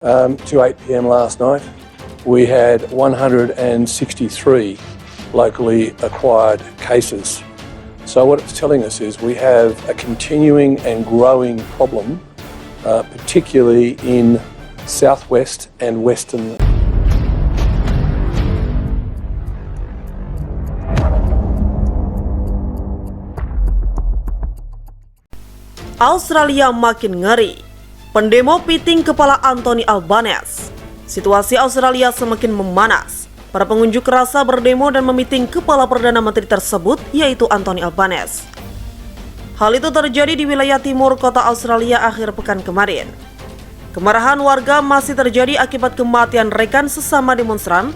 To 8 p.m. last night, we had 163 locally acquired cases. So what it's telling us is we have a continuing and growing problem, particularly in southwest and western. Australia makin ngeri. Pendemo piting kepala Anthony Albanese. Situasi Australia semakin memanas. Para pengunjuk rasa berdemo dan memiting kepala Perdana Menteri tersebut, yaitu Anthony Albanese. Hal itu terjadi di wilayah timur kota Australia akhir pekan kemarin. Kemarahan warga masih terjadi akibat kematian rekan sesama demonstran.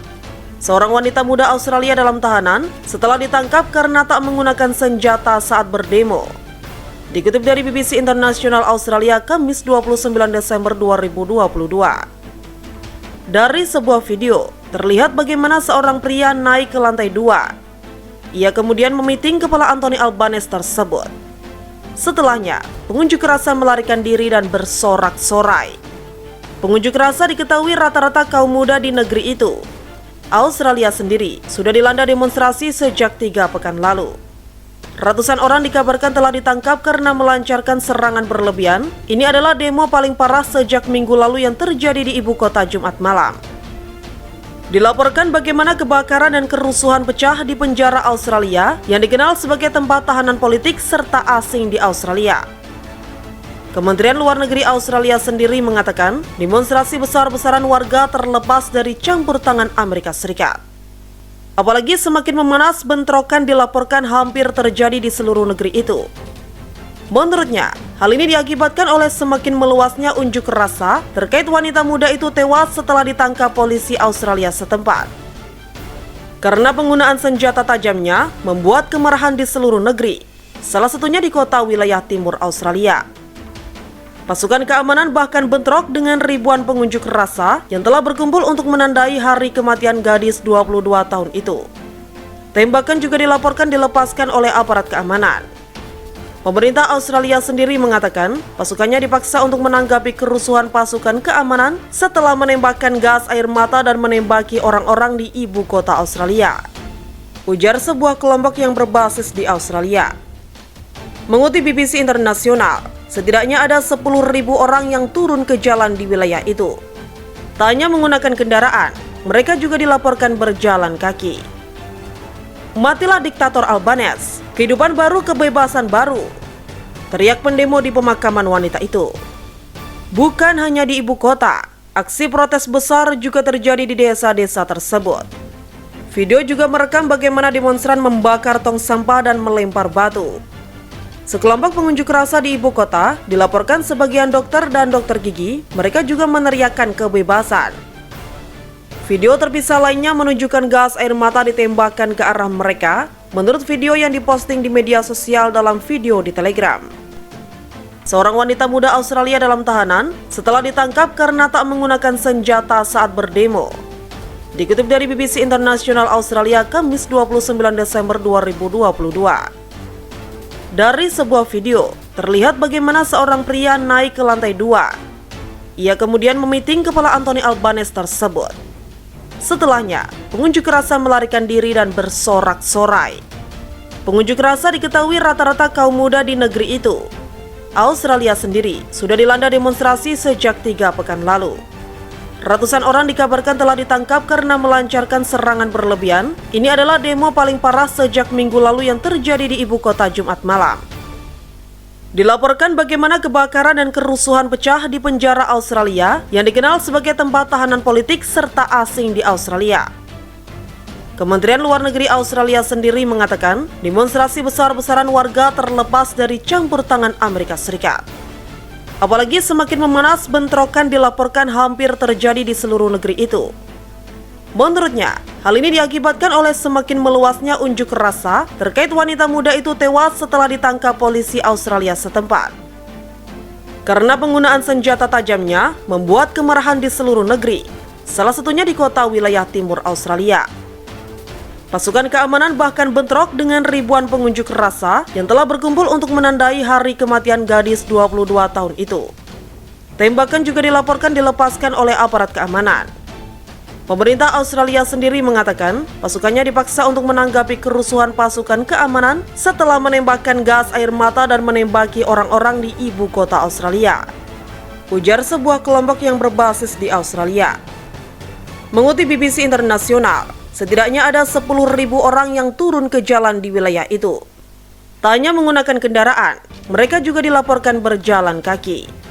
Seorang wanita muda Australia dalam tahanan setelah ditangkap karena tak menggunakan senjata saat berdemo. Dikutip dari BBC International Australia Kamis 29 Desember 2022. Dari sebuah video, terlihat bagaimana seorang pria naik ke lantai 2. Ia kemudian memiting kepala Anthony Albanese tersebut. Setelahnya, pengunjuk rasa melarikan diri dan bersorak-sorai. Pengunjuk rasa diketahui rata-rata kaum muda di negeri itu. Australia sendiri sudah dilanda demonstrasi sejak 3 pekan lalu. Ratusan orang dikabarkan telah ditangkap karena melancarkan serangan berlebihan. Ini adalah demo paling parah sejak minggu lalu yang terjadi di ibu kota Jumat malam. Dilaporkan bagaimana kebakaran dan kerusuhan pecah di penjara Australia yang dikenal sebagai tempat tahanan politik serta asing di Australia. Kementerian Luar Negeri Australia sendiri mengatakan demonstrasi besar-besaran warga terlepas dari campur tangan Amerika Serikat. Apalagi semakin memanas, bentrokan dilaporkan hampir terjadi di seluruh negeri itu. Menurutnya, hal ini diakibatkan oleh semakin meluasnya unjuk rasa terkait wanita muda itu tewas setelah ditangkap polisi Australia setempat. Karena penggunaan senjata tajamnya membuat kemarahan di seluruh negeri, salah satunya di kota wilayah timur Australia. Pasukan keamanan bahkan bentrok dengan ribuan pengunjuk rasa yang telah berkumpul untuk menandai hari kematian gadis 22 tahun itu. Tembakan juga dilaporkan dilepaskan oleh aparat keamanan. Pemerintah Australia sendiri mengatakan pasukannya dipaksa untuk menanggapi kerusuhan pasukan keamanan setelah menembakkan gas air mata dan menembaki orang-orang di ibu kota Australia, ujar sebuah kelompok yang berbasis di Australia. Mengutip BBC Internasional, setidaknya ada 10.000 orang yang turun ke jalan di wilayah itu. Tak hanya menggunakan kendaraan, mereka juga dilaporkan berjalan kaki. Matilah diktator Albanese, kehidupan baru, kebebasan baru, teriak pendemo di pemakaman wanita itu. Bukan hanya di ibu kota, aksi protes besar juga terjadi di desa-desa tersebut. Video juga merekam bagaimana demonstran membakar tong sampah dan melempar batu. Sekelompok pengunjuk rasa di ibu kota dilaporkan sebagian dokter dan dokter gigi, mereka juga meneriakkan kebebasan. Video terpisah lainnya menunjukkan gas air mata ditembakkan ke arah mereka, menurut video yang diposting di media sosial dalam video di Telegram. Seorang wanita muda Australia dalam tahanan setelah ditangkap karena tak menggunakan senjata saat berdemo. Dikutip dari BBC International Australia Kamis 29 Desember 2022. Dari sebuah video, terlihat bagaimana seorang pria naik ke lantai 2. Ia kemudian memiting kepala Anthony Albanese tersebut. Setelahnya, pengunjuk rasa melarikan diri dan bersorak-sorai. Pengunjuk rasa diketahui rata-rata kaum muda di negeri itu. Australia sendiri sudah dilanda demonstrasi sejak 3 pekan lalu. Ratusan orang dikabarkan telah ditangkap karena melancarkan serangan berlebihan. Ini adalah demo paling parah sejak minggu lalu yang terjadi di ibu kota Jumat malam. Dilaporkan bagaimana kebakaran dan kerusuhan pecah di penjara Australia yang dikenal sebagai tempat tahanan politik serta asing di Australia. Kementerian Luar Negeri Australia sendiri mengatakan demonstrasi besar-besaran warga terlepas dari campur tangan Amerika Serikat. Apalagi semakin memanas, bentrokan dilaporkan hampir terjadi di seluruh negeri itu. Menurutnya, hal ini diakibatkan oleh semakin meluasnya unjuk rasa terkait wanita muda itu tewas setelah ditangkap polisi Australia setempat. Karena penggunaan senjata tajamnya membuat kemarahan di seluruh negeri, salah satunya di kota wilayah timur Australia. Pasukan keamanan bahkan bentrok dengan ribuan pengunjuk rasa yang telah berkumpul untuk menandai hari kematian gadis 22 tahun itu. Tembakan juga dilaporkan dilepaskan oleh aparat keamanan. Pemerintah Australia sendiri mengatakan pasukannya dipaksa untuk menanggapi kerusuhan pasukan keamanan setelah menembakkan gas air mata dan menembaki orang-orang di ibu kota Australia, ujar sebuah kelompok yang berbasis di Australia. Mengutip BBC Internasional, setidaknya ada 10.000 orang yang turun ke jalan di wilayah itu. Tak hanya menggunakan kendaraan, mereka juga dilaporkan berjalan kaki.